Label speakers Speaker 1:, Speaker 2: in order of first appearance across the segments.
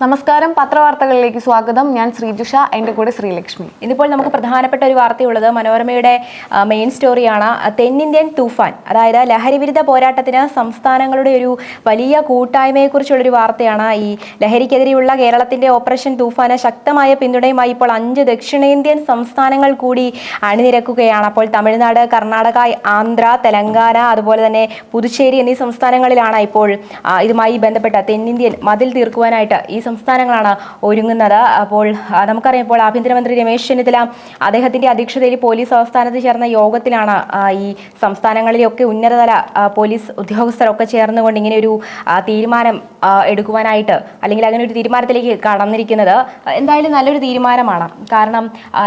Speaker 1: നമസ്കാരം, പത്രവാർത്തകളിലേക്ക് സ്വാഗതം. ഞാൻ ശ്രീജുഷ, എൻ്റെ കൂടെ ശ്രീലക്ഷ്മി.
Speaker 2: ഇന്നിപ്പോൾ നമുക്ക് പ്രധാനപ്പെട്ട ഒരു വാർത്തയുള്ളത് മനോരമയുടെ മെയിൻ സ്റ്റോറിയാണ്. തെന്നിന്ത്യൻ തൂഫാൻ, അതായത് ലഹരിവിരുദ്ധ പോരാട്ടത്തിന് സംസ്ഥാനങ്ങളുടെ ഒരു വലിയ കൂട്ടായ്മയെക്കുറിച്ചുള്ളൊരു വാർത്തയാണ്. ഈ ലഹരിക്കെതിരെയുള്ള കേരളത്തിന്റെ ഓപ്പറേഷൻ തൂഫാന് ശക്തമായ പിന്തുണയുമായി ഇപ്പോൾ 5 ദക്ഷിണേന്ത്യൻ സംസ്ഥാനങ്ങൾ കൂടി അണിനിരക്കുകയാണ്. അപ്പോൾ തമിഴ്നാട്, കർണാടക, ആന്ധ്ര, തെലങ്കാന, അതുപോലെ തന്നെ പുതുച്ചേരി എന്നീ സംസ്ഥാനങ്ങളിലാണ് ഇപ്പോൾ ഇതുമായി ബന്ധപ്പെട്ട തെന്നിന്ത്യൻ മതിൽ തീർക്കുവാനായിട്ട് ഈ സംസ്ഥാനങ്ങളാണ് ഒരുങ്ങുന്നത്. അപ്പോൾ നമുക്കറിയാം, ഇപ്പോൾ ആഭ്യന്തരമന്ത്രി രമേശ് ചെന്നിത്തല അദ്ദേഹത്തിന്റെ അധ്യക്ഷതയിൽ പോലീസ് ആസ്ഥാനത്ത് ചേർന്ന യോഗത്തിലാണ് ഈ സംസ്ഥാനങ്ങളിലെയൊക്കെ ഉന്നതതല പോലീസ് ഉദ്യോഗസ്ഥരൊക്കെ ചേർന്നുകൊണ്ട് ഇങ്ങനെ ഒരു തീരുമാനം എടുക്കുവാനായിട്ട്, അല്ലെങ്കിൽ അങ്ങനെ ഒരു തീരുമാനത്തിലേക്ക് കടന്നിരിക്കുന്നത്. എന്തായാലും നല്ലൊരു തീരുമാനമാണ്. കാരണം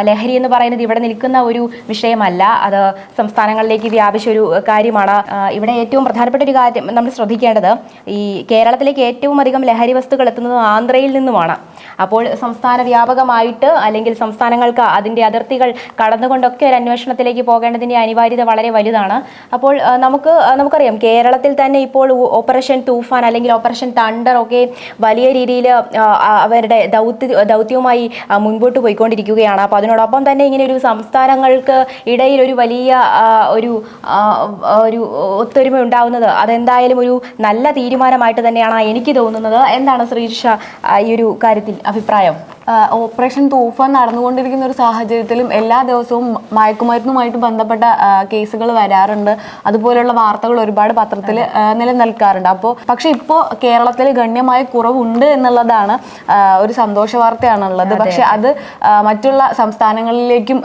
Speaker 2: ലഹരി എന്ന് പറയുന്നത് ഇവിടെ നിൽക്കുന്ന ഒരു വിഷയമല്ല, അത് സംസ്ഥാനങ്ങളിലേക്ക് വ്യാപിച്ച ഒരു കാര്യമാണ്. ഇവിടെ ഏറ്റവും പ്രധാനപ്പെട്ട ഒരു കാര്യം നമ്മൾ ശ്രദ്ധിക്കേണ്ടത്, ഈ കേരളത്തിലേക്ക് ഏറ്റവും അധികം ലഹരി വസ്തുക്കൾ എത്തുന്നത് ആന്ധ്രയിൽ നിന്നുമാണ്. അപ്പോൾ സംസ്ഥാന വ്യാപകമായിട്ട്, അല്ലെങ്കിൽ സംസ്ഥാനങ്ങൾക്ക് അതിൻ്റെ അതിർത്തികൾ കടന്നുകൊണ്ടൊക്കെ ഒരു അന്വേഷണത്തിലേക്ക് പോകേണ്ടതിൻ്റെ അനിവാര്യത വളരെ വലുതാണ്. അപ്പോൾ നമുക്കറിയാം, കേരളത്തിൽ തന്നെ ഇപ്പോൾ ഓപ്പറേഷൻ തൂഫാൻ അല്ലെങ്കിൽ ഓപ്പറേഷൻ തണ്ടർ ഒക്കെ വലിയ രീതിയിൽ അവരുടെ ദൗത്യവുമായി മുൻപോട്ട് പോയിക്കൊണ്ടിരിക്കുകയാണ്. അപ്പോൾ അതിനോടൊപ്പം തന്നെ ഇങ്ങനെ ഒരു സംസ്ഥാനങ്ങൾക്ക് ഇടയിൽ ഒരു വലിയ ഒരു ഒത്തൊരുമ ഉണ്ടാവുന്നത് അതെന്തായാലും ഒരു നല്ല തീരുമാനമായിട്ട് തന്നെയാണ് എനിക്ക് തോന്നുന്നത്. എന്താണ് ശ്രീജിഷ ഈ ഒരു കാര്യത്തിൽ അഭിപ്രായം?
Speaker 1: ഓപ്പറേഷൻ തൂഫാൻ നടന്നുകൊണ്ടിരിക്കുന്ന ഒരു സാഹചര്യത്തിലും എല്ലാ ദിവസവും മയക്കുമരുന്നുമായിട്ട് ബന്ധപ്പെട്ട കേസുകൾ വരാറുണ്ട്. അതുപോലെയുള്ള വാർത്തകൾ ഒരുപാട് പത്രത്തിൽ നിലനിൽക്കാറുണ്ട്. പക്ഷെ ഇപ്പോൾ കേരളത്തിൽ ഗണ്യമായ കുറവുണ്ട് എന്നുള്ളതാണ് ഒരു സന്തോഷ വാർത്തയാണുള്ളത്. പക്ഷെ അത് മറ്റുള്ള സംസ്ഥാനങ്ങളിലേക്കും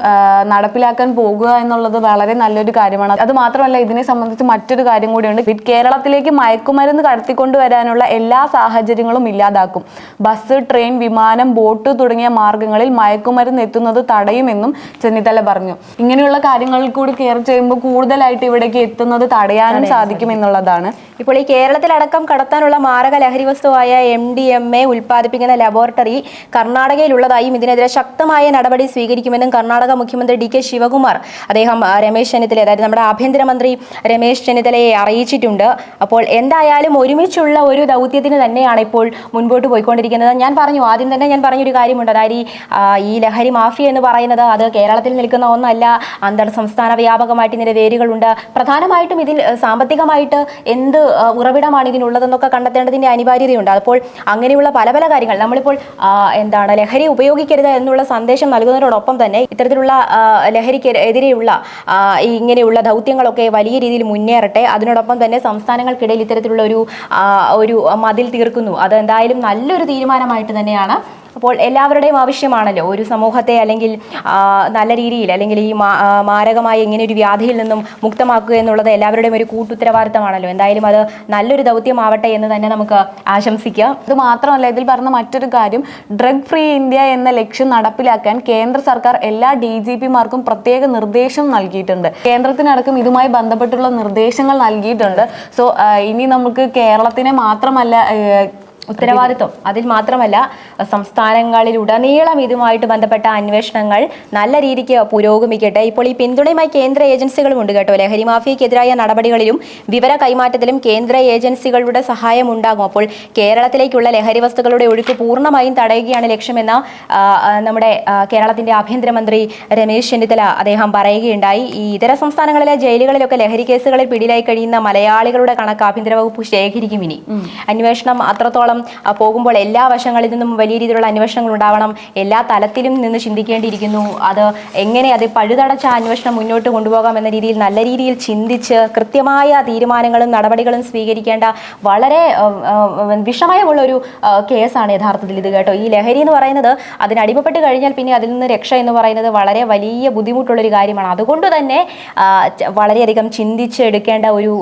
Speaker 1: നടപ്പിലാക്കാൻ പോകുക എന്നുള്ളത് വളരെ നല്ലൊരു കാര്യമാണ്. അത് മാത്രമല്ല, ഇതിനെ സംബന്ധിച്ച് മറ്റൊരു കാര്യം കൂടിയുണ്ട്. കേരളത്തിലേക്ക് മയക്കുമരുന്ന് കടത്തിക്കൊണ്ടുവരാനുള്ള എല്ലാ സാഹചര്യങ്ങളും ഇല്ലാതാക്കും. ബസ്, ട്രെയിൻ, വിമാനം, ബോട്ട് തുടങ്ങിയ മാർഗങ്ങളിൽ മയക്കുമരുന്ന് എത്തുന്നത് തടയുമെന്നും ചെന്നിത്തല പറഞ്ഞു. ഇങ്ങനെയുള്ള കാര്യങ്ങളിൽ കൂടി കെയർ ചെയ്യുമ്പോൾ കൂടുതലായിട്ട് ഇവിടേക്ക് എത്തുന്നത് തടയാനും സാധിക്കുമെന്നുള്ളതാണ്.
Speaker 2: ഇപ്പോൾ ഈ കേരളത്തിലടക്കം കടത്താനുള്ള മാരക ലഹരി വസ്തുവായ MDMA ഉൽപ്പാദിപ്പിക്കുന്ന ലബോറട്ടറി കർണാടകയിലുള്ളതായും ഇതിനെതിരെ ശക്തമായ നടപടി സ്വീകരിക്കുമെന്നും കർണാടക മുഖ്യമന്ത്രി DK ശിവകുമാർ അദ്ദേഹം രമേശ് ചെന്നിത്തല, അതായത് നമ്മുടെ ആഭ്യന്തരമന്ത്രി രമേശ് ചെന്നിത്തലയെ അറിയിച്ചിട്ടുണ്ട്. അപ്പോൾ എന്തായാലും ഒരുമിച്ചുള്ള ഒരു ദൗത്യത്തിന് തന്നെയാണ് ഇപ്പോൾ മുൻപോട്ട് പോയിക്കൊണ്ടിരിക്കുന്നത്. ആദ്യം തന്നെ ഞാൻ പറഞ്ഞൊരു കാര്യമുണ്ട്, അതായത് ഈ ലഹരി മാഫിയ എന്ന് പറയുന്നത് അത് കേരളത്തിൽ നിൽക്കുന്ന ഒന്നല്ല, അന്തർ സംസ്ഥാന വ്യാപകമായിട്ട് ഇതിന്റെ വേരുകളുണ്ട്. പ്രധാനമായിട്ടും ഇതിൽ സാമ്പത്തികമായിട്ട് എന്ത് ഉറവിടമാണ് ഇതിനുള്ളതെന്നൊക്കെ കണ്ടെത്തേണ്ടതിന്റെ അനിവാര്യതയുണ്ട്. അപ്പോൾ അങ്ങനെയുള്ള പല പല കാര്യങ്ങൾ നമ്മളിപ്പോൾ ലഹരി ഉപയോഗിക്കരുത് എന്നുള്ള സന്ദേശം നൽകുന്നതിനോടൊപ്പം തന്നെ ഇത്തരത്തിലുള്ള ലഹരിക്കെതിരെയുള്ള ഇങ്ങനെയുള്ള ദൗത്യങ്ങളൊക്കെ വലിയ രീതിയിൽ മുന്നേറട്ടെ. അതിനോടൊപ്പം തന്നെ സംസ്ഥാനങ്ങൾക്കിടയിൽ ഇത്തരത്തിലുള്ള ഒരു മതിൽ തീർക്കുന്നു. അത് എന്തായാലും നല്ലൊരു തീരുമാനമായിട്ട് തന്നെയാണ്. അപ്പോൾ എല്ലാവരുടെയും ആവശ്യമാണല്ലോ ഒരു സമൂഹത്തെ അല്ലെങ്കിൽ നല്ല രീതിയിൽ, അല്ലെങ്കിൽ ഈ മാരകമായ ഇങ്ങനെ ഒരു വ്യാധിയിൽ നിന്നും മുക്തമാക്കുക എന്നുള്ളത് എല്ലാവരുടെയും ഒരു കൂട്ടുത്തരവാദിത്തമാണല്ലോ. എന്തായാലും അത് നല്ലൊരു ദൗത്യമാവട്ടെ എന്ന് തന്നെ നമുക്ക് ആശംസിക്കാം.
Speaker 1: ഇത് മാത്രമല്ല, ഇതിൽ പറഞ്ഞ മറ്റൊരു കാര്യം, ഡ്രഗ് ഫ്രീ ഇന്ത്യ എന്ന ലക്ഷ്യം നടപ്പിലാക്കാൻ കേന്ദ്ര സർക്കാർ എല്ലാ DGPമാർക്കും പ്രത്യേക നിർദ്ദേശം നൽകിയിട്ടുണ്ട്. കേന്ദ്രത്തിനടക്കം ഇതുമായി ബന്ധപ്പെട്ടുള്ള നിർദ്ദേശങ്ങൾ നൽകിയിട്ടുണ്ട്. സോ ഇനി നമുക്ക് കേരളത്തിനെ മാത്രമല്ല
Speaker 2: ഉത്തരവാദിത്വം, അതിൽ മാത്രമല്ല സംസ്ഥാനങ്ങളിലുടനീളം ഇതുമായിട്ട് ബന്ധപ്പെട്ട അന്വേഷണങ്ങൾ നല്ല രീതിക്ക് പുരോഗമിക്കട്ടെ. ഇപ്പോൾ ഈ പിന്തുണയുമായി കേന്ദ്ര ഏജൻസികളും ഉണ്ട് കേട്ടോ. ലഹരി മാഫിയക്കെതിരായ നടപടികളിലും വിവര കൈമാറ്റത്തിലും കേന്ദ്ര ഏജൻസികളുടെ സഹായം ഉണ്ടാകും. അപ്പോൾ കേരളത്തിലേക്കുള്ള ലഹരി വസ്തുക്കളുടെ ഒഴുക്ക് പൂർണ്ണമായും തടയുകയാണ് ലക്ഷ്യമെന്ന് നമ്മുടെ കേരളത്തിന്റെ ആഭ്യന്തരമന്ത്രി രമേശ് ചെന്നിത്തല അദ്ദേഹം പറയുകയുണ്ടായി. ഈ ഇതര സംസ്ഥാനങ്ങളിലെ ജയിലുകളിലൊക്കെ ലഹരി കേസുകളിൽ പിടിയിലായി കഴിയുന്ന മലയാളികളുടെ കണക്ക് ആഭ്യന്തര വകുപ്പ് ശേഖരിക്കും. ഇനി അന്വേഷണം അത്രത്തോളം പോകുമ്പോൾ എല്ലാ വശങ്ങളിൽ നിന്നും വലിയ രീതിയിലുള്ള അന്വേഷണങ്ങൾ ഉണ്ടാവണം. എല്ലാ തലത്തിലും നിന്ന് ചിന്തിക്കേണ്ടിയിരിക്കുന്നു. അത് പഴുതടച്ച അന്വേഷണം മുന്നോട്ട് കൊണ്ടുപോകാം എന്ന രീതിയിൽ നല്ല രീതിയിൽ ചിന്തിച്ച് കൃത്യമായ തീരുമാനങ്ങളും നടപടികളും സ്വീകരിക്കേണ്ട വളരെ വിഷമയമുള്ള ഒരു കേസാണ് യഥാർത്ഥത്തിൽ ഇത് കേട്ടോ. ഈ ലഹരി എന്ന് പറയുന്നത് അതിനടിമപ്പെട്ട് കഴിഞ്ഞാൽ പിന്നെ അതിൽ നിന്ന് രക്ഷ എന്ന് പറയുന്നത് വളരെ വലിയ ബുദ്ധിമുട്ടുള്ളൊരു കാര്യമാണ്. അതുകൊണ്ട് തന്നെ വളരെയധികം ചിന്തിച്ചെടുക്കേണ്ട ഒരു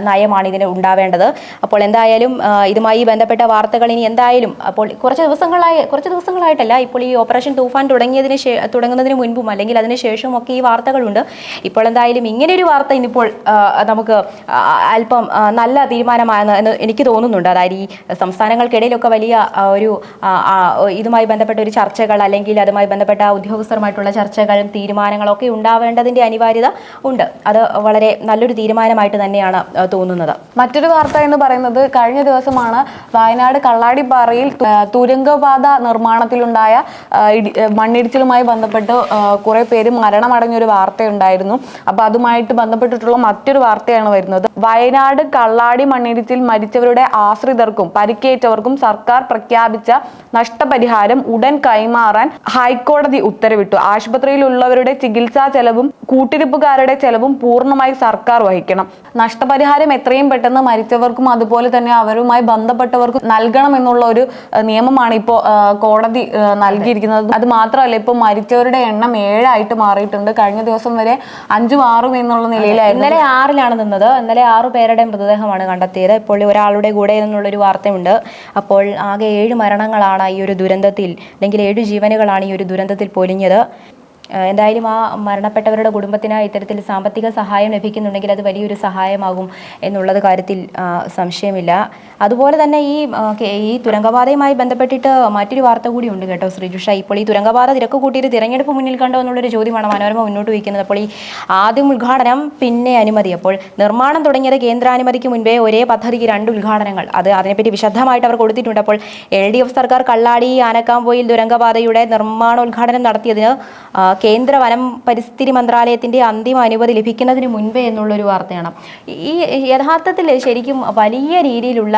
Speaker 2: നയമാണ് ഇതിന് ഉണ്ടാവേണ്ടത്. അപ്പോൾ എന്തായാലും ഇതുമായി ബന്ധപ്പെട്ട വാർത്തകൾ ഇനി എന്തായാലും അപ്പോൾ കുറച്ച് ദിവസങ്ങളായിട്ടല്ല, ഇപ്പോൾ ഈ ഓപ്പറേഷൻ തൂഫാൻ തുടങ്ങുന്നതിന് മുൻപും അല്ലെങ്കിൽ അതിന് ശേഷവും ഒക്കെ ഈ വാർത്തകളുണ്ട്. ഇപ്പോൾ എന്തായാലും ഇങ്ങനെയൊരു വാർത്ത ഇന്നിപ്പോൾ നമുക്ക് അല്പം നല്ല തീരുമാനമാണെന്ന് എനിക്ക് തോന്നുന്നുണ്ട്. അതായത് ഈ സംസ്ഥാനങ്ങൾക്കിടയിലൊക്കെ വലിയ ഒരു ഇതുമായി ബന്ധപ്പെട്ട ഒരു ചർച്ചകൾ, അല്ലെങ്കിൽ അതുമായി ബന്ധപ്പെട്ട ഉദ്യോഗസ്ഥരുമായിട്ടുള്ള ചർച്ചകളും തീരുമാനങ്ങളൊക്കെ ഉണ്ടാവേണ്ടതിന്റെ അനിവാര്യത ഉണ്ട്. അത് വളരെ നല്ലൊരു തീരുമാനമായിട്ട് തന്നെയാണ് തോന്നുന്നത്.
Speaker 1: മറ്റൊരു വാർത്ത എന്ന് പറയുന്നത്, കഴിഞ്ഞ ദിവസമാണ് വയനാട് കള്ളാടിപ്പാറയിൽ തുരങ്കപാത നിർമ്മാണത്തിലുണ്ടായ മണ്ണിടിച്ചിലുമായി ബന്ധപ്പെട്ട് കുറെ പേര് മരണമടഞ്ഞൊരു വാർത്തയുണ്ടായിരുന്നു. അപ്പൊ അതുമായിട്ട് ബന്ധപ്പെട്ടിട്ടുള്ള മറ്റൊരു വാർത്തയാണ് വരുന്നത്. വയനാട് കള്ളാടി മണ്ണിടിച്ചിൽ മരിച്ചവരുടെ ആശ്രിതർക്കും പരിക്കേറ്റവർക്കും സർക്കാർ പ്രഖ്യാപിച്ച നഷ്ടപരിഹാരം ഉടൻ കൈമാറാൻ ഹൈക്കോടതി ഉത്തരവിട്ടു. ആശുപത്രിയിലുള്ളവരുടെ ചികിത്സാ ചെലവും കൂട്ടിരിപ്പുകാരുടെ ചെലവും പൂർണ്ണമായി സർക്കാർ വഹിക്കണം. നഷ്ടപരിഹാരം എത്രയും പെട്ടെന്ന് മരിച്ചവർക്കും അതുപോലെ തന്നെ അവരുമായി ബന്ധപ്പെട്ടവർക്കും നൽകണം എന്നുള്ള ഒരു നിയമമാണ് ഇപ്പോൾ കോടതി നൽകിയിരിക്കുന്നത്. അത് മാത്രമല്ല, ഇപ്പോൾ മരിച്ചവരുടെ എണ്ണം 7 മാറിയിട്ടുണ്ട്. കഴിഞ്ഞ ദിവസം വരെ 5ഉം 6ഉം എന്നുള്ള നിലയിലായിരുന്നു.
Speaker 2: ഇന്നലെ 6 നിന്നത്. ഇന്നലെ 6 പേരുടെ മൃതദേഹമാണ് കണ്ടെത്തിയത്. ഇപ്പോൾ ഒരാളുടെ കൂടെ എന്നുള്ളൊരു വാർത്തയുണ്ട്. അപ്പോൾ ആകെ 7 മരണങ്ങളാണ് ഈ ഒരു ദുരന്തത്തിൽ, അല്ലെങ്കിൽ 7 ജീവനുകളാണ് ഈ ഒരു ദുരന്തത്തിൽ പൊലിഞ്ഞത്. എന്തായാലും ആ മരണപ്പെട്ടവരുടെ കുടുംബത്തിന് ഇത്തരത്തിൽ സാമ്പത്തിക സഹായം ലഭിക്കുന്നുണ്ടെങ്കിൽ അത് വലിയൊരു സഹായമാകും എന്നുള്ളത് കാര്യത്തിൽ സംശയമില്ല. അതുപോലെ തന്നെ ഈ തുരങ്കപാതയുമായി ബന്ധപ്പെട്ടിട്ട് മറ്റൊരു വാർത്ത കൂടി ഉണ്ട് കേട്ടോ ശ്രീജുഷ. ഇപ്പോൾ ഈ തുരങ്കപാത തിരക്ക് കൂട്ടിയിട്ട് തിരഞ്ഞെടുപ്പ് മുന്നിൽ കണ്ടോ എന്നുള്ളൊരു ചോദ്യമാണ് മനോരമ മുന്നോട്ട് വയ്ക്കുന്നത്. അപ്പോൾ ഈ ആദ്യം ഉദ്ഘാടനം പിന്നെ അനുമതി. അപ്പോൾ നിർമ്മാണം തുടങ്ങിയത് കേന്ദ്രാനുമതിക്ക് മുൻപേ ഒരേ പദ്ധതിക്ക് 2 ഉദ്ഘാടനങ്ങൾ, അതിനെപ്പറ്റി വിശദമായിട്ട് അവർ കൊടുത്തിട്ടുണ്ട്. അപ്പോൾ LDF സർക്കാർ കള്ളാടി ആനക്കാംപൊയിൽ തുരങ്കപാതയുടെ നിർമ്മാണോദ്ഘാടനം നടത്തിയതിന് കേന്ദ്ര വനം പരിസ്ഥിതി മന്ത്രാലയത്തിന്റെ അന്തിമ അനുമതി ലഭിക്കുന്നതിന് മുൻപേ എന്നുള്ളൊരു വാർത്തയാണ്. ഈ യഥാർത്ഥത്തിൽ ശരിക്കും വലിയ രീതിയിലുള്ള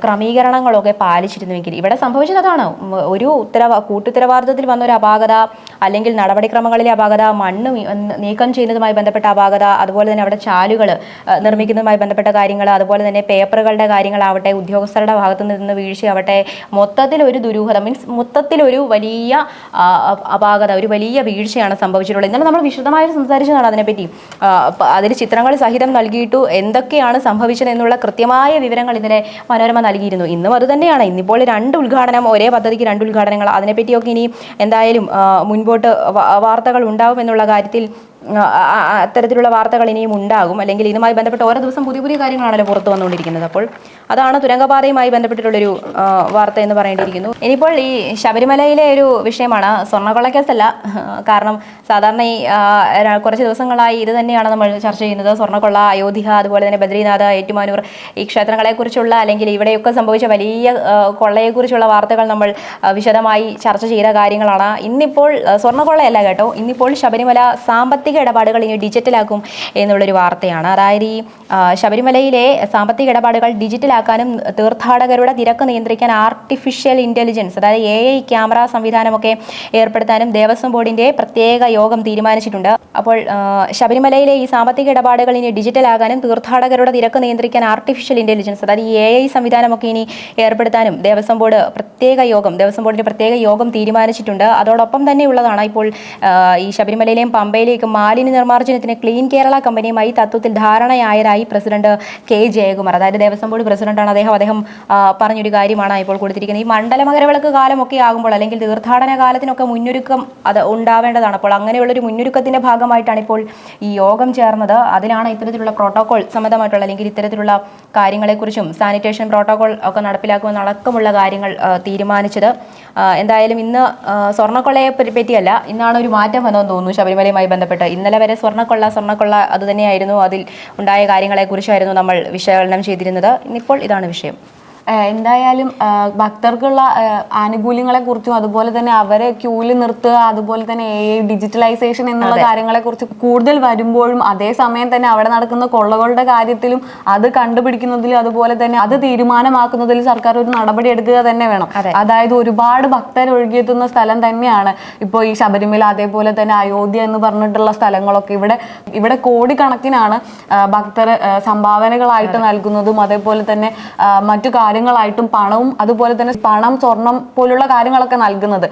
Speaker 2: ക്രമീകരണങ്ങളൊക്കെ പാലിച്ചിരുന്നുവെങ്കിൽ ഇവിടെ സംഭവിച്ചത് അതാണ്. ഒരു കൂട്ടുത്തരവാദിത്തത്തിൽ വന്ന ഒരു അപാകത, അല്ലെങ്കിൽ നടപടിക്രമങ്ങളിലെ അപാകത, മണ്ണ് നീക്കം ചെയ്യുന്നതുമായി ബന്ധപ്പെട്ട അപാകത, അതുപോലെ തന്നെ അവിടെ ചാലുകൾ നിർമ്മിക്കുന്നതുമായി ബന്ധപ്പെട്ട കാര്യങ്ങൾ, അതുപോലെ തന്നെ പേപ്പറുകളുടെ കാര്യങ്ങളാവട്ടെ, ഉദ്യോഗസ്ഥരുടെ ഭാഗത്തു നിന്ന് വീഴ്ചയാവട്ടെ, മൊത്തത്തിൽ ഒരു ദുരൂഹത, മീൻസ് മൊത്തത്തിൽ ഒരു വലിയ അപാകത, ഒരു വലിയ വീഴ്ചയാണ് സംഭവിച്ചിട്ടുള്ളത്. ഇന്നലെ നമ്മൾ വിശദമായിട്ട് സംസാരിച്ചതാണ് അതിനെപ്പറ്റി. അതിൽ ചിത്രങ്ങൾ സഹിതം നൽകിയിട്ടു എന്തൊക്കെയാണ് സംഭവിച്ചത് എന്നുള്ള കൃത്യമായ വിവരങ്ങൾ ഇന്നലെ മനോരമ നൽകിയിരുന്നു. ഇന്നും അത് തന്നെയാണ്. ഇന്നിപ്പോൾ 2 ഉദ്ഘാടനം, ഒരേ പദ്ധതിക്ക് 2 ഉദ്ഘാടനങ്ങൾ, അതിനെപ്പറ്റിയൊക്കെ ഇനി എന്തായാലും മുൻപോട്ട് വാർത്തകൾ ഉണ്ടാവും എന്നുള്ള കാര്യത്തിൽ അത്തരത്തിലുള്ള വാർത്തകൾ ഇനിയും ഉണ്ടാകും. അല്ലെങ്കിൽ ഇതുമായി ബന്ധപ്പെട്ട് ഓരോ ദിവസം പുതിയ പുതിയ കാര്യങ്ങളാണല്ലോ പുറത്തു വന്നുകൊണ്ടിരിക്കുന്നത്. അപ്പോൾ അതാണ് തുരങ്കപാതയുമായി ബന്ധപ്പെട്ടിട്ടുള്ളൊരു വാർത്ത എന്ന് പറയേണ്ടിയിരിക്കുന്നു. ഇനിയിപ്പോൾ ഈ ശബരിമലയിലെ ഒരു വിഷയമാണ്, സ്വർണ്ണക്കൊള്ളക്കേസല്ല. കാരണം സാധാരണ ഈ കുറച്ച് ദിവസങ്ങളായി ഇത് തന്നെയാണ് നമ്മൾ ചർച്ച ചെയ്യുന്നത്. സ്വർണ്ണക്കൊള്ള, അയോധ്യ, അതുപോലെ തന്നെ ബദ്രീനാഥ്, ഏറ്റുമാനൂർ, ഈ ക്ഷേത്രങ്ങളെക്കുറിച്ചുള്ള അല്ലെങ്കിൽ ഇവിടെയൊക്കെ സംഭവിച്ച വലിയ കൊള്ളയെക്കുറിച്ചുള്ള വാർത്തകൾ നമ്മൾ വിശദമായി ചർച്ച ചെയ്ത കാര്യങ്ങളാണ്. ഇന്നിപ്പോൾ സ്വർണ്ണക്കൊള്ളയല്ല കേട്ടോ, ഇന്നിപ്പോൾ ശബരിമല സാമ്പത്തിക ഇടപാടുകൾ ഇനി ഡിജിറ്റലാക്കും എന്നുള്ളൊരു വാർത്തയാണ്. അതായത് ഈ ശബരിമലയിലെ സാമ്പത്തിക ഇടപാടുകൾ ഡിജിറ്റലാക്കാനും തീർത്ഥാടകരുടെ തിരക്ക് നിയന്ത്രിക്കാൻ ആർട്ടിഫിഷ്യൽ ഇന്റലിജൻസ്, അതായത് AI ക്യാമറ സംവിധാനമൊക്കെ ഏർപ്പെടുത്താനും ദേവസ്വം ബോർഡിന്റെ പ്രത്യേക യോഗം തീരുമാനിച്ചിട്ടുണ്ട്. അപ്പോൾ ശബരിമലയിലെ ഈ സാമ്പത്തിക ഇടപാടുകൾ ഇനി ഡിജിറ്റലാകാനും തീർത്ഥാടകരുടെ തിരക്ക് നിയന്ത്രിക്കാൻ ആർട്ടിഫിഷ്യൽ ഇന്റലിജൻസ്, അതായത് ഈ AI സംവിധാനമൊക്കെ ഇനി ഏർപ്പെടുത്താനും ദേവസ്വം ബോർഡിന്റെ പ്രത്യേക യോഗം തീരുമാനിച്ചിട്ടുണ്ട്. അതോടൊപ്പം തന്നെ ഉള്ളതാണ് ഇപ്പോൾ ഈ ശബരിമലയിലെയും പമ്പയിലേക്കും മാലിന്യ നിർമ്മാർജ്ജനത്തിന് ക്ലീൻ കേരള കമ്പനിയുമായി തത്വത്തിൽ ധാരണയായതായി പ്രസിഡന്റ് K. ജയകുമാർ, അതായത് ദേവസ്വം ബോർഡ് പ്രസിഡന്റാണ് അദ്ദേഹം പറഞ്ഞൊരു കാര്യമാണ് ഇപ്പോൾ കൊടുത്തിരിക്കുന്നത്. ഈ മണ്ഡല മകരവിളക്ക് കാലമൊക്കെ ആകുമ്പോൾ അല്ലെങ്കിൽ തീർത്ഥാടന കാലത്തിനൊക്കെ മുന്നൊരുക്കം അത് ഉണ്ടാവേണ്ടതാണ്. അപ്പോൾ അങ്ങനെയുള്ളൊരു മുന്നൊരുക്കത്തിന്റെ ഭാഗമായിട്ടാണ് ഇപ്പോൾ ഈ യോഗം ചേർന്നത്. അതിലാണ് ഇത്തരത്തിലുള്ള പ്രോട്ടോകോൾ സംബന്ധമായിട്ടുള്ള അല്ലെങ്കിൽ ഇത്തരത്തിലുള്ള കാര്യങ്ങളെക്കുറിച്ചും സാനിറ്റേഷൻ പ്രോട്ടോകോൾ ഒക്കെ നടപ്പിലാക്കുമെന്നടക്കമുള്ള കാര്യങ്ങൾ തീരുമാനിച്ചത്. എന്തായാലും ഇന്ന് സ്വർണ്ണക്കൊള്ളയെ പറ്റിയല്ല, ഇന്നാണ് ഒരു മാറ്റം വന്നതെന്ന് തോന്നുന്നു ശബരിമലയുമായി ബന്ധപ്പെട്ട്. ഇന്നലെ വരെ സ്വർണ്ണക്കൊള്ള അത് തന്നെയായിരുന്നു, അതിൽ ഉണ്ടായ കാര്യങ്ങളെക്കുറിച്ചായിരുന്നു നമ്മൾ വിശകലനം ചെയ്തിരുന്നത്. ഇന്നിപ്പോൾ ഇതാണ് വിഷയം.
Speaker 1: എന്തായാലും ഭക്തർക്കുള്ള ആനുകൂല്യങ്ങളെ കുറിച്ചും അതുപോലെ തന്നെ അവരെ ക്യൂവിൽ നിർത്തുക, അതുപോലെ തന്നെ AI ഡിജിറ്റലൈസേഷൻ എന്നുള്ള കാര്യങ്ങളെ കുറിച്ച് കൂടുതൽ വരുമ്പോഴും അതേസമയം തന്നെ അവിടെ നടക്കുന്ന കൊള്ളകളുടെ കാര്യത്തിലും അത് കണ്ടുപിടിക്കുന്നതിലും അതുപോലെ തന്നെ അത് തീരുമാനമാക്കുന്നതിൽ സർക്കാർ ഒരു നടപടി എടുക്കുക തന്നെ വേണം. അതായത് ഒരുപാട് ഭക്തർ ഒഴുകിയെത്തുന്ന സ്ഥലം തന്നെയാണ് ഇപ്പോൾ ഈ ശബരിമല, അതേപോലെ തന്നെ അയോധ്യ എന്ന് പറഞ്ഞിട്ടുള്ള സ്ഥലങ്ങളൊക്കെ. ഇവിടെ കോടിക്കണക്കിനാണ് ഭക്തർ സംഭാവനകളായിട്ട് നൽകുന്നതും അതേപോലെ തന്നെ മറ്റു കാര്യങ്ങളായിട്ടും പണവും അതുപോലെ തന്നെ പണം, സ്വർണം പോലുള്ള കാര്യങ്ങളൊക്കെ നൽകുന്നത്.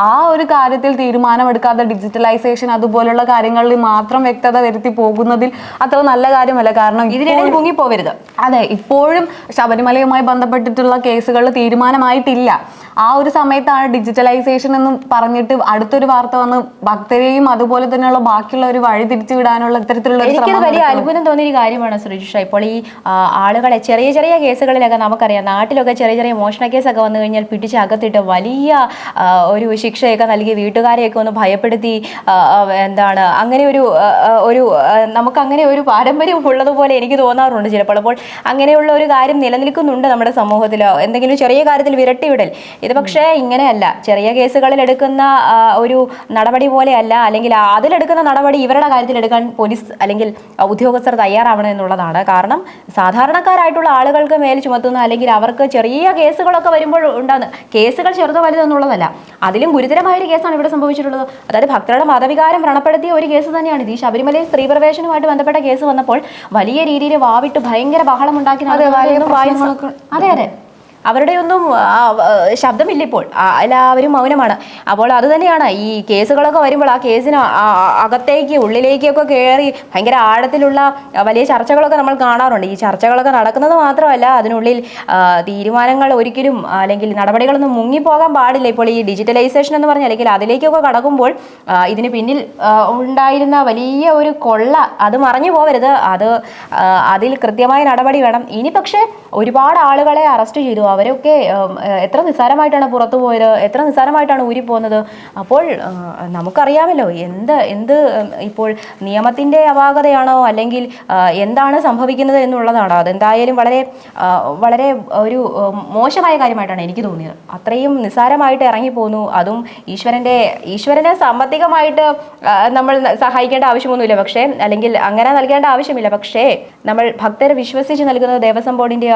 Speaker 1: ആ ഒരു കാര്യത്തിൽ തീരുമാനമെടുക്കാതെ ഡിജിറ്റലൈസേഷൻ അതുപോലുള്ള കാര്യങ്ങളിൽ മാത്രം വ്യക്തത വരുത്തി പോകുന്നതിൽ അത്ര നല്ല കാര്യമല്ല. കാരണം
Speaker 2: ഇതിനിടയിൽ മുങ്ങിപ്പോവരുത്.
Speaker 1: അതെ, ഇപ്പോഴും ശബരിമലയുമായി ബന്ധപ്പെട്ടിട്ടുള്ള കേസുകൾ തീരുമാനമായിട്ടില്ല. ആ ഒരു സമയത്താണ് ഡിജിറ്റലൈസേഷൻ എന്ന് പറഞ്ഞിട്ട് അടുത്തൊരു വാർത്ത വന്ന് ഭക്തരെയും അതുപോലെ തന്നെയുള്ള ബാക്കിയുള്ള ഒരു വഴി തിരിച്ചു വിടാനുള്ള ഇത്തരത്തിലുള്ള
Speaker 2: വലിയ അത്ഭുതം തോന്നിയ ഒരു കാര്യമാണ് ശ്രീജിഷ. ഇപ്പോൾ ഈ ആളുകളെ ചെറിയ ചെറിയ കേസുകളിലൊക്കെ നമുക്കറിയാം, നാട്ടിലൊക്കെ ചെറിയ ചെറിയ മോഷണ കേസൊക്കെ വന്നു കഴിഞ്ഞാൽ പിടിച്ച് അകത്തിട്ട് വലിയ ഒരു ശിക്ഷയൊക്കെ നൽകി വീട്ടുകാരെയൊക്കെ ഒന്ന് ഭയപ്പെടുത്തി, എന്താണ് അങ്ങനെ ഒരു നമുക്ക് അങ്ങനെ ഒരു പാരമ്പര്യം ഉള്ളതുപോലെ എനിക്ക് തോന്നാറുണ്ട് ചിലപ്പോൾ. അപ്പോൾ അങ്ങനെയുള്ള ഒരു കാര്യം നിലനിൽക്കുന്നുണ്ട് നമ്മുടെ സമൂഹത്തിൽ, എന്തെങ്കിലും ചെറിയ കാര്യത്തിൽ വിരട്ടിവിടൽ. ഇത് പക്ഷേ ഇങ്ങനെയല്ല, ചെറിയ കേസുകളിൽ എടുക്കുന്ന ഒരു നടപടി പോലെയല്ല, അല്ലെങ്കിൽ അതിലെടുക്കുന്ന നടപടി ഇവരുടെ കാര്യത്തിൽ എടുക്കാൻ പോലീസ് അല്ലെങ്കിൽ ഉദ്യോഗസ്ഥർ തയ്യാറാവണം എന്നുള്ളതാണ്. കാരണം സാധാരണക്കാരായിട്ടുള്ള ആളുകൾക്ക് മേൽ ചുമത്തുന്ന അല്ലെങ്കിൽ അവർക്ക് ചെറിയ കേസുകളൊക്കെ വരുമ്പോൾ ഉണ്ടാകുന്ന കേസുകൾ ചെറുതോ വലുതെന്നുള്ളതല്ല, അതിലും ഗുരുതരമായ ഒരു കേസാണ് ഇവിടെ സംഭവിച്ചിട്ടുള്ളത്. അതായത് ഭക്തരുടെ മതവികാരം വ്രണപ്പെടുത്തിയ ഒരു കേസ് തന്നെയാണ് ഇത്. ഈ ശബരിമലയിൽ സ്ത്രീ പ്രവേശനവുമായിട്ട് ബന്ധപ്പെട്ട കേസ് വന്നപ്പോൾ വലിയ രീതിയിൽ വാവിട്ട് ഭയങ്കര ബഹളം ഉണ്ടാക്കി. അതെ അതെ, അവരുടെയൊന്നും ശബ്ദമില്ല ഇപ്പോൾ, എല്ലാവരും മൗനമാണ്. അപ്പോൾ അത് തന്നെയാണ് ഈ കേസുകളൊക്കെ വരുമ്പോൾ ആ കേസിന് അകത്തേക്ക് ഉള്ളിലേക്കൊക്കെ കയറി ഭയങ്കര ആഴത്തിലുള്ള വലിയ ചർച്ചകളൊക്കെ നമ്മൾ കാണാറുണ്ട്. ഈ ചർച്ചകളൊക്കെ നടക്കുന്നത് മാത്രമല്ല, അതിനുള്ളിൽ തീരുമാനങ്ങൾ ഒരിക്കലും അല്ലെങ്കിൽ നടപടികളൊന്നും മുങ്ങിപ്പോകാൻ പാടില്ല. ഇപ്പോൾ ഈ ഡിജിറ്റലൈസേഷൻ എന്ന് പറഞ്ഞാൽ അല്ലെങ്കിൽ അതിലേക്കൊക്കെ കടക്കുമ്പോൾ ഇതിന് പിന്നിൽ ഉണ്ടായിരുന്ന വലിയ ഒരു കൊള്ള അത് മറഞ്ഞു പോകരുത്. അതിൽ കൃത്യമായ നടപടി വേണം. ഇനി പക്ഷേ ഒരുപാട് ആളുകളെ അറസ്റ്റ് ചെയ്തു. അവരൊക്കെ എത്ര നിസ്സാരമായിട്ടാണ് പുറത്തു പോയത്, എത്ര നിസ്സാരമായിട്ടാണ് ഊരിപ്പോകുന്നത്. അപ്പോൾ നമുക്കറിയാമല്ലോ എന്ത് ഇപ്പോൾ നിയമത്തിൻ്റെ അപാകതയാണോ അല്ലെങ്കിൽ എന്താണ് സംഭവിക്കുന്നത് എന്നുള്ളതാണ്. അതെന്തായാലും വളരെ വളരെ ഒരു മോശമായ കാര്യമായിട്ടാണ് എനിക്ക് തോന്നിയത്. അത്രയും നിസ്സാരമായിട്ട് ഇറങ്ങിപ്പോന്നു. അതും ഈശ്വരനെ സാമ്പത്തികമായിട്ട് നമ്മൾ സഹായിക്കേണ്ട ആവശ്യമൊന്നുമില്ല, പക്ഷേ അല്ലെങ്കിൽ അങ്ങനെ നൽകേണ്ട ആവശ്യമില്ല. പക്ഷേ നമ്മൾ ഭക്തരെ വിശ്വസിച്ച് നൽകുന്നത് ദേവസ്വം ബോർഡിൻ്റെ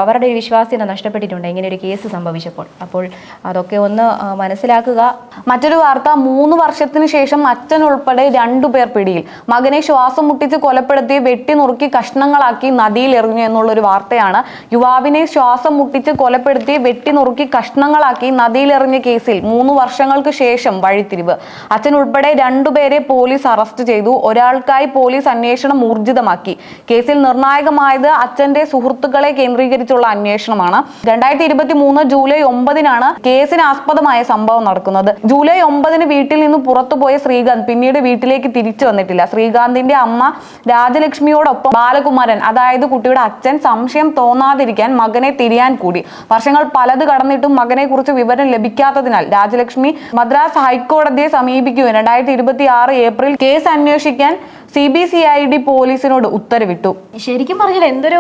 Speaker 2: അവരുടെ ഒരു വിശ്വാസ്യത നഷ്ടപ്പെട്ടിട്ടുണ്ട് ഇങ്ങനെ ഒരു കേസ് സംഭവിച്ചപ്പോൾ. അപ്പോൾ അതൊക്കെ ഒന്ന് മനസ്സിലാക്കുക.
Speaker 1: മറ്റൊരു വാർത്ത, 3 വർഷത്തിന് ശേഷം അച്ഛൻ ഉൾപ്പെടെ 2 പേർ പിടിയിൽ. മകനെ ശ്വാസം മുട്ടിച്ച് കൊലപ്പെടുത്തി വെട്ടി നുറുക്കി കഷ്ണങ്ങളാക്കി നദിയിൽ എറിഞ്ഞു എന്നുള്ളൊരു വാർത്തയാണ്. യുവാവിനെ ശ്വാസം മുട്ടിച്ച് കൊലപ്പെടുത്തി വെട്ടി നുറുക്കി കഷ്ണങ്ങളാക്കി നദിയിൽ എറിഞ്ഞ കേസിൽ 3 വർഷങ്ങൾക്ക് ശേഷം വഴിത്തിരിവ്. അച്ഛൻ ഉൾപ്പെടെ 2 പേരെ പോലീസ് അറസ്റ്റ് ചെയ്തു. ഒരാൾക്കായി പോലീസ് അന്വേഷണം ഊർജിതമാക്കി. കേസിൽ നിർണായകമായത് അച്ഛന്റെ സുഹൃത്തുക്കളെ കേന്ദ്രീകരിച്ചുള്ള അന്വേഷണമാണ്. 2023 ജൂലൈ 9-നാണ് കേസിന് ആസ്പദമായ സംഭവം നടക്കുന്നത്. ജൂലൈ 9-ന് വീട്ടിൽ നിന്ന് പുറത്തുപോയ ശ്രീകാന്ത് പിന്നീട് വീട്ടിലേക്ക് തിരിച്ചു വന്നിട്ടില്ല. ശ്രീകാന്തിന്റെ അമ്മ രാജലക്ഷ്മിയോടൊപ്പം ബാലകുമാരൻ, അതായത് കുട്ടിയുടെ അച്ഛൻ, സംശയം തോന്നാതിരിക്കാൻ മകനെ തിരിയാൻ കൂടി. വർഷങ്ങൾ പലത് കടന്നിട്ടും മകനെ കുറിച്ച് വിവരം ലഭിക്കാത്തതിനാൽ രാജലക്ഷ്മി മദ്രാസ് ഹൈക്കോടതിയെ സമീപിക്കുകയും 2026 ഏപ്രിൽ കേസ് അന്വേഷിക്കാൻ CBCID പോലീസിനോട് ഉത്തരവിട്ടു.
Speaker 2: ശരിക്കും പറഞ്ഞാൽ എന്തൊരു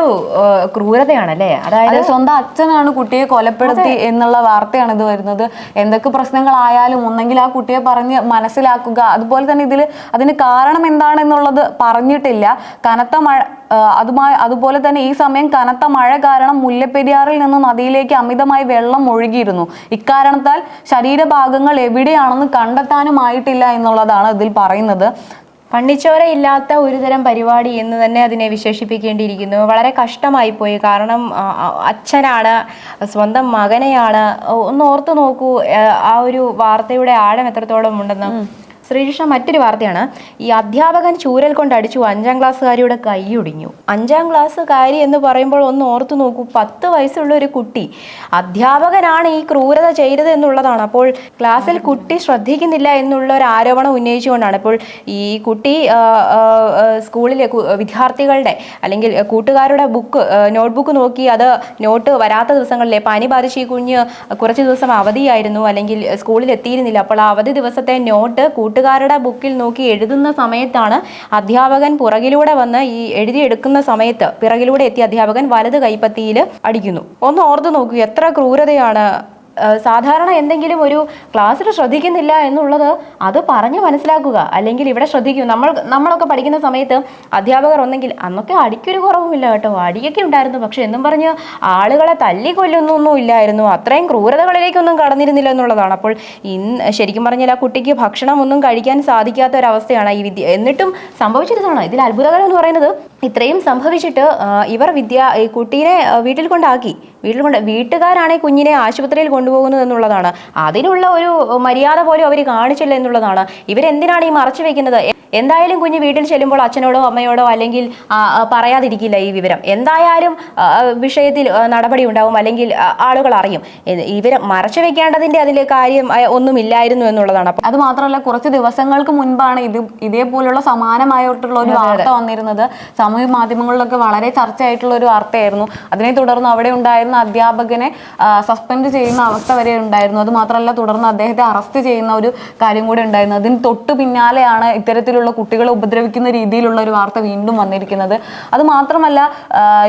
Speaker 2: ക്രൂരതയാണല്ലേ.
Speaker 1: അതായത് സ്വന്തം അച്ഛനാണ് കുട്ടിയെ കൊലപ്പെടുത്തി എന്നുള്ള വാർത്തയാണ് ഇത് വരുന്നത്. എന്തൊക്കെ പ്രശ്നങ്ങളായാലും ഒന്നെങ്കിൽ ആ കുട്ടിയെ പറഞ്ഞ് മനസ്സിലാക്കുക. അതുപോലെ തന്നെ അതിന് കാരണം എന്താണെന്നുള്ളത് പറഞ്ഞിട്ടില്ല. കനത്ത മഴ അതുപോലെ തന്നെ ഈ സമയം കനത്ത മഴ കാരണം മുല്ലപ്പെരിയാറിൽ നിന്ന് നദിയിലേക്ക് അമിതമായി വെള്ളം ഒഴുകിയിരുന്നു. ഇക്കാരണത്താൽ ശരീരഭാഗങ്ങൾ എവിടെയാണെന്ന് കണ്ടെത്താനുമായിട്ടില്ല എന്നുള്ളതാണ് ഇതിൽ പറയുന്നത്.
Speaker 2: കണ്ണിച്ചോരയില്ലാത്ത ഒരുതരം പരിപാടി എന്ന് തന്നെ അതിനെ വിശേഷിപ്പിക്കേണ്ടിയിരിക്കുന്നു. വളരെ കഷ്ടമായി പോയി. കാരണം അച്ഛനാണ്, സ്വന്തം മകനെയാണ്. ഒന്ന് ഓർത്തു നോക്കൂ ആ ഒരു വാർത്തയുടെ ആഴം എത്രത്തോളം ഉണ്ടെന്ന്. ശ്രീകൃഷ്ണ, മറ്റൊരു വാർത്തയാണ്. ഈ അധ്യാപകൻ ചൂരൽ കൊണ്ട് അടിച്ചു 5ാം ക്ലാസ്സുകാരിയുടെ കൈയൊടിഞ്ഞു. 5ാം ക്ലാസ്സുകാരി എന്ന് പറയുമ്പോൾ ഒന്ന് ഓർത്തു നോക്കൂ, 10 വയസ്സുള്ള ഒരു കുട്ടി, അധ്യാപകനാണ് ഈ ക്രൂരത ചെയ്തത് എന്നുള്ളതാണ്. അപ്പോൾ ക്ലാസ്സിൽ കുട്ടി ശ്രദ്ധിക്കുന്നില്ല എന്നുള്ള ഒരു ആരോപണം ഉന്നയിച്ചുകൊണ്ടാണ് ഇപ്പോൾ ഈ കുട്ടി സ്കൂളിലെ വിദ്യാർത്ഥികളുടെ അല്ലെങ്കിൽ കൂട്ടുകാരുടെ നോട്ട്ബുക്ക് നോക്കി അത് നോട്ട് വരാത്ത ദിവസങ്ങളിലെ പനി ബാധിച്ച് ഈ കുഞ്ഞ് കുറച്ച് ദിവസം അവധിയായിരുന്നു അല്ലെങ്കിൽ സ്കൂളിൽ എത്തിയിരുന്നില്ല. അപ്പോൾ ആ അവധി ദിവസത്തെ നോട്ട് കൂട്ടുകാരുടെ ബുക്കിൽ നോക്കി എഴുതുന്ന സമയത്താണ് അധ്യാപകൻ പുറകിലൂടെ വന്ന് ഈ എഴുതിയെടുക്കുന്ന സമയത്ത് പിറകിലൂടെ എത്തിയ അധ്യാപകൻ വലത് കൈപ്പത്തിയിൽ അടിക്കുന്നു. ഒന്ന് ഓർത്ത് നോക്കൂ, എത്ര ക്രൂരതയാണ്. സാധാരണ എന്തെങ്കിലും ഒരു ക്ലാസ്സിൽ ശ്രദ്ധിക്കുന്നില്ല എന്നുള്ളത് അത് പറഞ്ഞ് മനസ്സിലാക്കുക. അല്ലെങ്കിൽ ഇവിടെ ശ്രദ്ധിക്കൂ. നമ്മളൊക്കെ പഠിക്കുന്ന സമയത്ത് അധ്യാപകർ ഒന്നെങ്കിൽ, അന്നൊക്കെ അടിക്കൊരു കുറവുമില്ല കേട്ടോ, അടിയൊക്കെ ഉണ്ടായിരുന്നു, പക്ഷെ എന്നും പറഞ്ഞ് ആളുകളെ തല്ലിക്കൊല്ലുന്നൊന്നും ഇല്ലായിരുന്നു, അത്രയും ക്രൂരതകളിലേക്കൊന്നും കടന്നിരുന്നില്ല എന്നുള്ളതാണ്. അപ്പോൾ ശരിക്കും പറഞ്ഞാൽ ആ കുട്ടിക്ക് ഭക്ഷണം ഒന്നും കഴിക്കാൻ സാധിക്കാത്ത ഒരവസ്ഥയാണ് ഈ എന്നിട്ടും സംഭവിച്ചിരുന്നതാണ്. ഇതിൽ അത്ഭുതകരം എന്ന് പറയുന്നത് ഇത്രയും സംഭവിച്ചിട്ട് ഇവർ ഈ കുട്ടീനെ വീട്ടിൽ കൊണ്ടാക്കി. വീട്ടുകാരാണ് കുഞ്ഞിനെ ആശുപത്രിയിൽ കൊണ്ടുപോകുന്നത് എന്നുള്ളതാണ്. അതിനുള്ള ഒരു മര്യാദ പോലും അവർ കാണിച്ചില്ല എന്നുള്ളതാണ്. ഇവരെന്തിനാണ് ഈ മറച്ചു വെക്കുന്നത്? എന്തായാലും കുഞ്ഞ് വീട്ടിൽ ചെല്ലുമ്പോൾ അച്ഛനോടോ അമ്മയോടോ അല്ലെങ്കിൽ പറയാതിരിക്കില്ല ഈ വിവരം. എന്തായാലും വിഷയത്തിൽ നടപടി ഉണ്ടാവും, അല്ലെങ്കിൽ ആളുകൾ അറിയും. ഇവരെ മറച്ചു വെക്കേണ്ടതിന്റെ അതിൽ കാര്യം ഒന്നുമില്ലായിരുന്നു എന്നുള്ളതാണ്.
Speaker 1: അത് മാത്രമല്ല, കുറച്ച് ദിവസങ്ങൾക്ക് മുൻപാണ് ഇതേപോലുള്ള സമാനമായിട്ടുള്ള ഒരു വാർത്ത വന്നിരുന്നത്. സാമൂഹ്യ മാധ്യമങ്ങളിലൊക്കെ വളരെ ചർച്ചയായിട്ടുള്ള ഒരു വാർത്തയായിരുന്നു. അതിനെ തുടർന്ന് അവിടെ ഉണ്ടായിരുന്ന അധ്യാപകനെ സസ്പെൻഡ് ചെയ്യുന്ന അവസ്ഥ വരെ ഉണ്ടായിരുന്നു. അത് മാത്രമല്ല, തുടർന്ന് അദ്ദേഹത്തെ അറസ്റ്റ് ചെയ്യുന്ന ഒരു കാര്യം കൂടി ഉണ്ടായിരുന്നു. അതിന് തൊട്ടു പിന്നാലെയാണ് ഇത്തരത്തിലുള്ള കുട്ടികളെ ഉപദ്രവിക്കുന്ന രീതിയിലുള്ള ഒരു വാർത്ത വീണ്ടും വന്നിരിക്കുന്നത്. അത് മാത്രമല്ല,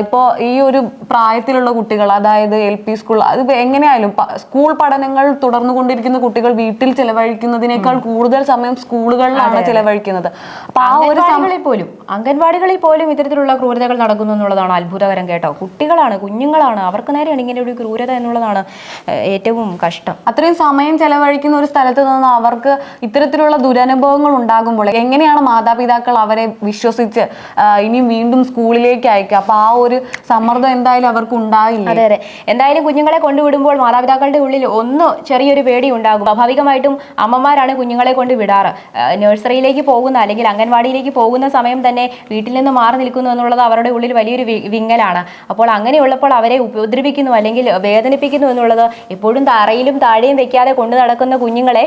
Speaker 1: ഇപ്പോൾ ഈ ഒരു പ്രായത്തിലുള്ള കുട്ടികൾ, അതായത് LP സ്കൂൾ, അത് എങ്ങനെയായാലും സ്കൂൾ പഠനങ്ങൾ തുടർന്നുകൊണ്ടിരിക്കുന്ന കുട്ടികൾ വീട്ടിൽ ചെലവഴിക്കുന്നതിനേക്കാൾ കൂടുതൽ സമയം സ്കൂളുകളിലാണ് ചെലവഴിക്കുന്നത്. അപ്പൊ ആ ഒരു
Speaker 2: അംഗൻവാടികളിൽ പോലും ഇത്തരത്തിലുള്ള ക്രൂരതകൾ നടക്കുന്നു എന്നുള്ളതാണ് അത്ഭുതകരം കേട്ടോ. കുട്ടികളാണ്, കുഞ്ഞുങ്ങളാണ്, അവർക്ക് നേരെയാണ് ഇങ്ങനെ ഒരു ക്രൂരത എന്നുള്ളതാണ് ഏറ്റവും കഷ്ടം.
Speaker 1: അത്രയും സമയം ചെലവഴിക്കുന്ന ഒരു സ്ഥലത്ത് നിന്ന് അവർക്ക് ഇത്തരത്തിലുള്ള ദുരനുഭവങ്ങൾ ഉണ്ടാകുമ്പോൾ എങ്ങനെയാണ് മാതാപിതാക്കൾ അവരെ വിശ്വസിച്ച് ഇനിയും വീണ്ടും സ്കൂളിലേക്ക് അയക്കുക? അപ്പൊ ആ ഒരു സമ്മർദ്ദം എന്തായാലും അവർക്ക് ഉണ്ടാവില്ല.
Speaker 2: അതെ, എന്തായാലും കുഞ്ഞുങ്ങളെ കൊണ്ടുവിടുമ്പോൾ മാതാപിതാക്കളുടെ ഉള്ളിൽ ചെറിയൊരു പേടി ഉണ്ടാകും. സ്വാഭാവികമായിട്ടും അമ്മമാരാണ് കുഞ്ഞുങ്ങളെ കൊണ്ട് വിടാറ്. നഴ്സറിയിലേക്ക് പോകുന്ന അല്ലെങ്കിൽ അംഗൻവാടിയിലേക്ക് പോകുന്ന സമയം തന്നെ വീട്ടിൽ നിന്ന് മാറി നിൽക്കുന്നു എന്നുള്ളത് അവരുടെ ഉള്ളിൽ വലിയൊരു വിങ്ങലാണ്. അപ്പോൾ അങ്ങനെയുള്ളപ്പോൾ അവരെ ഉപദ്രവിക്കുന്നു അല്ലെങ്കിൽ വേദനിപ്പിക്കുന്നു എന്നുള്ളത്, എപ്പോഴും തറയിലും താഴെയും വെക്കാതെ കൊണ്ടു നടക്കുന്ന കുഞ്ഞുങ്ങളെ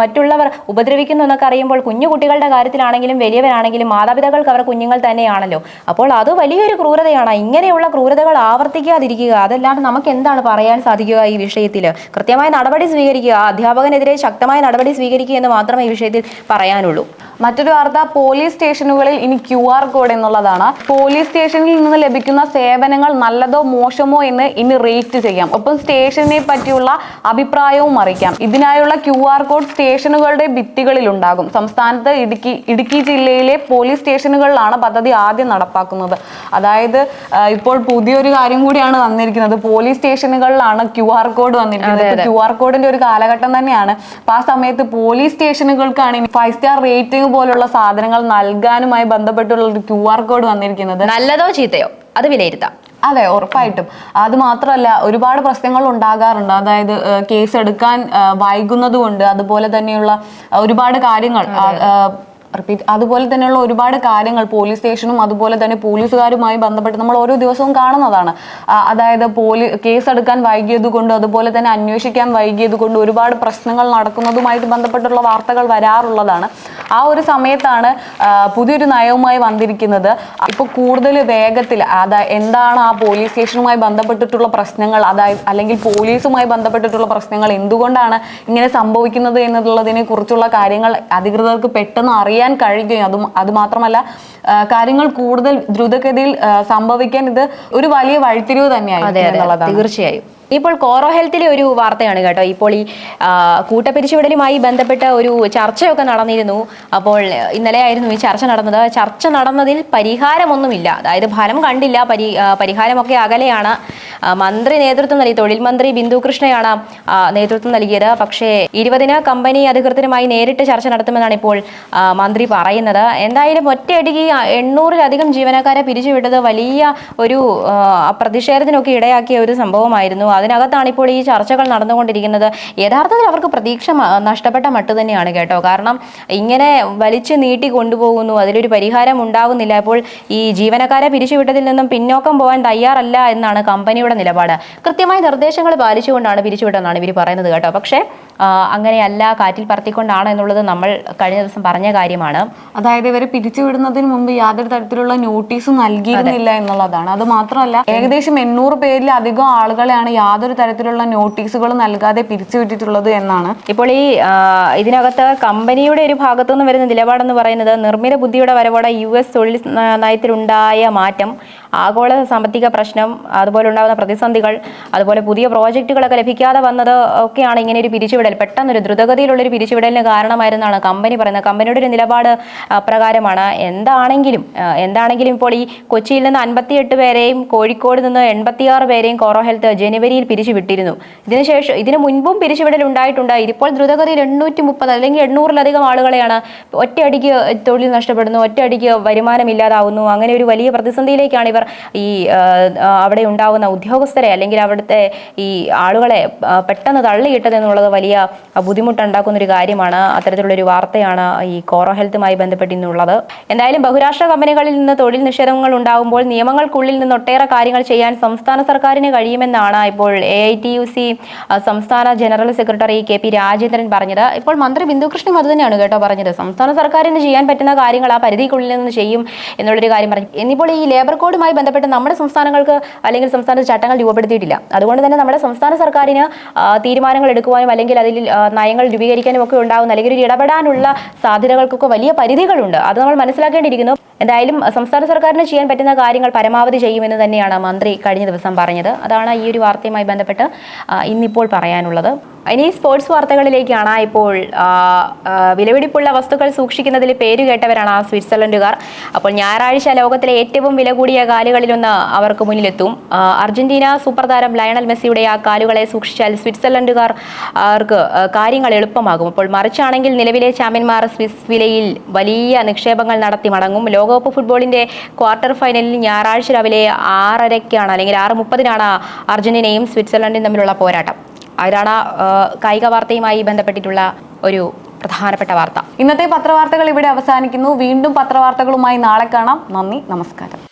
Speaker 2: മറ്റുള്ളവർ ഉപദ്രവിക്കുന്നു എന്നൊക്കെ അറിയുമ്പോൾ, കുഞ്ഞു കുട്ടികളുടെ കാര്യത്തിലാണെങ്കിലും വലിയവരാണെങ്കിലും മാതാപിതാക്കൾക്ക് അവരുടെ കുഞ്ഞുങ്ങൾ തന്നെയാണല്ലോ. അപ്പോൾ അത് വലിയൊരു ക്രൂരതയാണ്. ഇങ്ങനെയുള്ള ക്രൂരതകൾ ആവർത്തിക്കാതിരിക്കുക, അതല്ലാണ്ട് നമുക്ക് എന്താണ് പറയാൻ സാധിക്കുക ഈ വിഷയത്തിൽ? കൃത്യമായ നടപടി സ്വീകരിക്കുക, അധ്യാപകനെതിരെ ശക്തമായ നടപടി സ്വീകരിക്കുക എന്ന് മാത്രമേ ഈ വിഷയത്തിൽ പറയാനുള്ളൂ.
Speaker 1: മറ്റൊരു വാർത്ത, പോലീസ് സ്റ്റേഷനുകളിൽ ഇനി QR കോഡ് എന്നുള്ളതാണ്. പോലീസ് സ്റ്റേഷനിൽ നിന്ന് ലഭിക്കുന്ന സേവനങ്ങൾ നല്ലതോ മോശമോ എന്ന് ഇനി റേറ്റ് ചെയ്യാം. ഒപ്പം സ്റ്റേഷനെ പറ്റിയുള്ള അഭിപ്രായവും അറിയിക്കാം. ഇതിനായുള്ള QR കോഡ് സ്റ്റേഷനുകളുടെ ഭിത്തികളിൽ ഉണ്ടാകും. സംസ്ഥാനത്ത് ഇടുക്കി ജില്ലയിലെ പോലീസ് സ്റ്റേഷനുകളിലാണ് പദ്ധതി ആദ്യം നടപ്പാക്കുന്നത്. അതായത് ഇപ്പോൾ പുതിയൊരു കാര്യം കൂടിയാണ് വന്നിരിക്കുന്നത്. പോലീസ് സ്റ്റേഷനുകളിലാണ് QR കോഡ് വന്നിരിക്കുന്നത്. QR കോഡിന്റെ ഒരു കാലഘട്ടം തന്നെയാണ്. അപ്പൊ ആ സമയത്ത് പോലീസ് സ്റ്റേഷനുകൾക്കാണ് ഇനി 5 സ്റ്റാർ റേറ്റിംഗ് പോലുള്ള സാധനങ്ങൾ നൽകാനുമായി ബന്ധപ്പെട്ടുള്ള ഒരു QR കോഡ് വന്നിരിക്കുന്നത്.
Speaker 2: നല്ലതോ ചീത്തയോ അത് വിലയിരുത്താം.
Speaker 1: അതെ, ഉറപ്പായിട്ടും. അത് മാത്രമല്ല, ഒരുപാട് പ്രശ്നങ്ങൾ ഉണ്ടാകാറുണ്ട്. അതായത് കേസ് എടുക്കാൻ വൈകുന്നത് കൊണ്ട്, അതുപോലെ തന്നെയുള്ള ഒരുപാട് കാര്യങ്ങൾ അതുപോലെ തന്നെയുള്ള ഒരുപാട് കാര്യങ്ങൾ പോലീസ് സ്റ്റേഷനും അതുപോലെ തന്നെ പോലീസുകാരുമായി ബന്ധപ്പെട്ട് നമ്മൾ ഓരോ ദിവസവും കാണുന്നതാണ്. അതായത് കേസ് എടുക്കാൻ വൈകിയത് കൊണ്ട്, അതുപോലെ തന്നെ അന്വേഷിക്കാൻ വൈകിയത് കൊണ്ട് ഒരുപാട് പ്രശ്നങ്ങൾ നടക്കുന്നതുമായിട്ട് ബന്ധപ്പെട്ടുള്ള വാർത്തകൾ വരാറുള്ളതാണ്. ആ ഒരു സമയത്താണ് പുതിയൊരു നയവുമായി വന്നിരിക്കുന്നത്. ഇപ്പോൾ കൂടുതൽ വേഗത്തിൽ എന്താണ് ആ പോലീസ് സ്റ്റേഷനുമായി ബന്ധപ്പെട്ടിട്ടുള്ള പ്രശ്നങ്ങൾ, അതായത് അല്ലെങ്കിൽ പോലീസുമായി ബന്ധപ്പെട്ടിട്ടുള്ള പ്രശ്നങ്ങൾ എന്തുകൊണ്ടാണ് ഇങ്ങനെ സംഭവിക്കുന്നത് എന്നുള്ളതിനെ കുറിച്ചുള്ള കാര്യങ്ങൾ അധികൃതർക്ക് പെട്ടെന്ന് അറിയാൻ കഴിയുകയും അത് മാത്രമല്ല കാര്യങ്ങൾ കൂടുതൽ ദ്രുതഗതിയിൽ സംഭവിക്കാൻ ഇത് ഒരു വലിയ വഴിത്തിരിവ് തന്നെയായിരുന്നു.
Speaker 2: തീർച്ചയായും. ഇപ്പോൾ കോറോ ഹെൽത്തിലെ ഒരു വാർത്തയാണ് കേട്ടോ. ഇപ്പോൾ ഈ കൂട്ടപ്പിരിച്ചുവിടലുമായി ബന്ധപ്പെട്ട ഒരു ചർച്ചയൊക്കെ നടന്നിരുന്നു. അപ്പോൾ ഇന്നലെ ആയിരുന്നു ഈ ചർച്ച നടന്നത്. ചർച്ച നടന്നതിൽ പരിഹാരമൊന്നുമില്ല, അതായത് ഫലം കണ്ടില്ല. പരിഹാരമൊക്കെ അകലെയാണ്. മന്ത്രി നേതൃത്വം നൽകി, തൊഴിൽ മന്ത്രി ബിന്ദു കൃഷ്ണയാണ് നേതൃത്വം നൽകിയത്. പക്ഷേ 20-ന് കമ്പനി അധികൃതരുമായി നേരിട്ട് ചർച്ച നടത്തുമെന്നാണ് ഇപ്പോൾ മന്ത്രി പറയുന്നത്. എന്തായാലും ഒറ്റയടിക്ക് 800-ലധികം ജീവനക്കാരെ പിരിച്ചുവിട്ടത് വലിയ ഒരു പ്രതിഷേധത്തിനൊക്കെ ഇടയാക്കിയ ഒരു സംഭവമായിരുന്നു. അതിനകത്താണ് ഇപ്പോൾ ഈ ചർച്ചകൾ നടന്നുകൊണ്ടിരിക്കുന്നത്. യഥാർത്ഥത്തിൽ അവർക്ക് പ്രതീക്ഷ നഷ്ടപ്പെട്ട മട്ട് തന്നെയാണ് കേട്ടോ. കാരണം ഇങ്ങനെ വലിച്ചു നീട്ടി കൊണ്ടുപോകുന്നു, അതിലൊരു പരിഹാരം ഉണ്ടാകുന്നില്ല. അപ്പോൾ ഈ ജീവനക്കാരെ പിരിച്ചുവിട്ടതിൽ നിന്നും പിന്നോക്കം പോകാൻ തയ്യാറല്ല എന്നാണ് കമ്പനിയുടെ നിലപാട്. കൃത്യമായ നിർദ്ദേശങ്ങൾ പാലിച്ചുകൊണ്ടാണ് പിരിച്ചുവിട്ടതെന്നാണ് ഇവർ പറയുന്നത് കേട്ടോ. പക്ഷേ അങ്ങനെയല്ല, കാറ്റിൽ പറത്തിക്കൊണ്ടാണ് എന്നുള്ളത് നമ്മൾ കഴിഞ്ഞ ദിവസം പറഞ്ഞ കാര്യമാണ്.
Speaker 1: അതായത് ഇവരെ പിരിച്ചുവിടുന്നതിന് മുമ്പ് യാതൊരു തരത്തിലുള്ള നോട്ടീസും നൽകിയിരുന്നില്ല എന്നുള്ളതാണ്. അത് മാത്രമല്ല, ഏകദേശം 800 പേരിലധികം ആളുകളെയാണ് യാതൊരു തരത്തിലുള്ള നോട്ടീസുകൾ നൽകാതെ പിരിച്ചുവിട്ടിട്ടുള്ളത് എന്നാണ്.
Speaker 2: ഇപ്പോൾ ഈ ഇതിനകത്ത് കമ്പനിയുടെ ഒരു ഭാഗത്തു നിന്ന് വരുന്ന നിലപാടെന്ന് പറയുന്നത്, നിർമ്മിത ബുദ്ധിയുടെ വരവോടെ US തൊഴിൽ നയത്തിലുണ്ടായ മാറ്റം, ആഗോള സാമ്പത്തിക പ്രശ്നം, അതുപോലെ ഉണ്ടാകുന്ന പ്രതിസന്ധികൾ, അതുപോലെ പുതിയ പ്രോജക്റ്റുകളൊക്കെ ലഭിക്കാതെ വന്നത് ഒക്കെയാണ് ഇങ്ങനെ ഒരു പിരിച്ചുവിടൽ പിരിച്ചുവിടൽ പെട്ടെന്നൊരു ദ്രുതഗതിയിലുള്ളൊരു പിരിച്ചുവിടലിന് കാരണമായിരുന്നാണ് കമ്പനി പറയുന്നത്. കമ്പനിയുടെ ഒരു നിലപാട് പ്രകാരമാണ്. എന്താണെങ്കിലും ഇപ്പോൾ ഈ കൊച്ചിയിൽ നിന്ന് 58 പേരെയും കോഴിക്കോട് നിന്ന് 86 പേരെയും കോറോ ഹെൽത്ത് ജനുവരിയിൽ പിരിച്ചുവിട്ടിരുന്നു. ഇതിനു മുൻപും പിരിച്ചുവിടൽ ഉണ്ടായിട്ടുണ്ട്. ഇതിപ്പോൾ ദ്രുതഗതിയിൽ 830 അല്ലെങ്കിൽ 800-ലധികം ആളുകളെയാണ് ഒറ്റയടിക്ക് തൊഴിൽ നഷ്ടപ്പെടുന്നു, ഒറ്റയടിക്ക് വരുമാനമില്ലാതാവുന്നു. അങ്ങനെ ഒരു വലിയ പ്രതിസന്ധിയിലേക്കാണ് ഇവർ ഈ അവിടെ ഉണ്ടാവുന്ന ഉദ്യോഗസ്ഥരെ അല്ലെങ്കിൽ അവിടുത്തെ ഈ ആളുകളെ പെട്ടെന്ന് തള്ളിയിട്ടതെന്നുള്ളത് വലിയ ബുദ്ധിമുട്ടുണ്ടാക്കുന്ന ഒരു കാര്യമാണ്. അത്തരത്തിലുള്ളൊരു വാർത്തയാണ് ഈ കോറോ ഹെൽത്തുമായി ബന്ധപ്പെട്ട് ഇന്നുള്ളത്. എന്തായാലും ബഹുരാഷ്ട്ര കമ്പനികളിൽ നിന്ന് തൊഴിൽ നിഷേധങ്ങൾ ഉണ്ടാകുമ്പോൾ നിയമങ്ങൾക്കുള്ളിൽ നിന്ന് ഒട്ടേറെ കാര്യങ്ങൾ ചെയ്യാൻ സംസ്ഥാന സർക്കാരിന് കഴിയുമെന്നാണ് ഇപ്പോൾ AITUC സംസ്ഥാന ജനറൽ സെക്രട്ടറി KP രാജേന്ദ്രൻ പറഞ്ഞത്. ഇപ്പോൾ മന്ത്രി ബിന്ദു കൃഷ്ണൻ അത് തന്നെയാണ് കേട്ടോ പറഞ്ഞത്. സംസ്ഥാന സർക്കാരിന് ചെയ്യാൻ പറ്റുന്ന കാര്യങ്ങൾ ആ പരിധിക്കുള്ളിൽ നിന്ന് ചെയ്യും എന്നുള്ളൊരു കാര്യം പറഞ്ഞു. ഇന്നിപ്പോൾ ഈ ലേബർ കോഡുമായി ബന്ധപ്പെട്ട് നമ്മുടെ സംസ്ഥാനങ്ങൾക്ക് അല്ലെങ്കിൽ സംസ്ഥാന ചട്ടങ്ങൾ രൂപപ്പെടുത്തിയിട്ടില്ല. അതുകൊണ്ട് തന്നെ നമ്മുടെ സംസ്ഥാന സർക്കാരിന് തീരുമാനങ്ങൾ എടുക്കുവാനും അല്ലെങ്കിൽ അതിൽ നയങ്ങൾ രൂപീകരിക്കാനും ഒക്കെ ഉണ്ടാകുന്ന അല്ലെങ്കിൽ ഒരു ഇടപെടാനുള്ള സാധ്യതകൾക്കൊക്കെ വലിയ പരിധികളുണ്ട്. അത് നമ്മൾ മനസ്സിലാക്കേണ്ടിയിരിക്കുന്നു. എന്തായാലും സംസ്ഥാന സർക്കാരിന് ചെയ്യാൻ പറ്റുന്ന കാര്യങ്ങൾ പരമാവധി ചെയ്യുമെന്ന് തന്നെയാണ് മന്ത്രി കഴിഞ്ഞ ദിവസം പറഞ്ഞത്. അതാണ് ഈ ഒരു വാർത്തയുമായി ബന്ധപ്പെട്ട് ഇന്നിപ്പോൾ പറയാനുള്ളത്. ഇനി സ്പോർട്സ് വാർത്തകളിലേക്കാണ്. ഇപ്പോൾ വിലപിടിപ്പുള്ള വസ്തുക്കൾ സൂക്ഷിക്കുന്നതിൽ പേരുകേട്ടവരാണ് സ്വിറ്റ്സർലൻഡുകാർ. അപ്പോൾ ഞായറാഴ്ച ലോകത്തിലെ ഏറ്റവും വില കൂടിയ കാലുകളിലൊന്ന് അവർക്ക് മുന്നിലെത്തും. അർജന്റീന സൂപ്പർ താരം ലയണൽ മെസ്സിയുടെ ആ കാലുകളെ സൂക്ഷിച്ചാൽ സ്വിറ്റ്സർലൻഡുകാർക്ക് കാര്യങ്ങൾ എളുപ്പമാകും. അപ്പോൾ മറിച്ചാണെങ്കിൽ നിലവിലെ ചാമ്പ്യന്മാർ സ്വിസ് വിലയിൽ വലിയ നിക്ഷേപങ്ങൾ നടത്തി മടങ്ങും. ലോകകപ്പ് ഫുട്ബോളിന്റെ ക്വാർട്ടർ ഫൈനലിൽ ഞായറാഴ്ച രാവിലെ 6:30 അല്ലെങ്കിൽ 6:30 അർജന്റീനയും സ്വിറ്റ്സർലൻഡും തമ്മിലുള്ള പോരാട്ടം. അതാണ് കായിക വാർത്തയുമായി ബന്ധപ്പെട്ടിട്ടുള്ള ഒരു പ്രധാനപ്പെട്ട വാർത്ത.
Speaker 1: ഇന്നത്തെ പത്രവാർത്തകൾ ഇവിടെ അവസാനിക്കുന്നു. വീണ്ടും പത്രവാർത്തകളുമായി നാളെ കാണാം. നന്ദി, നമസ്കാരം.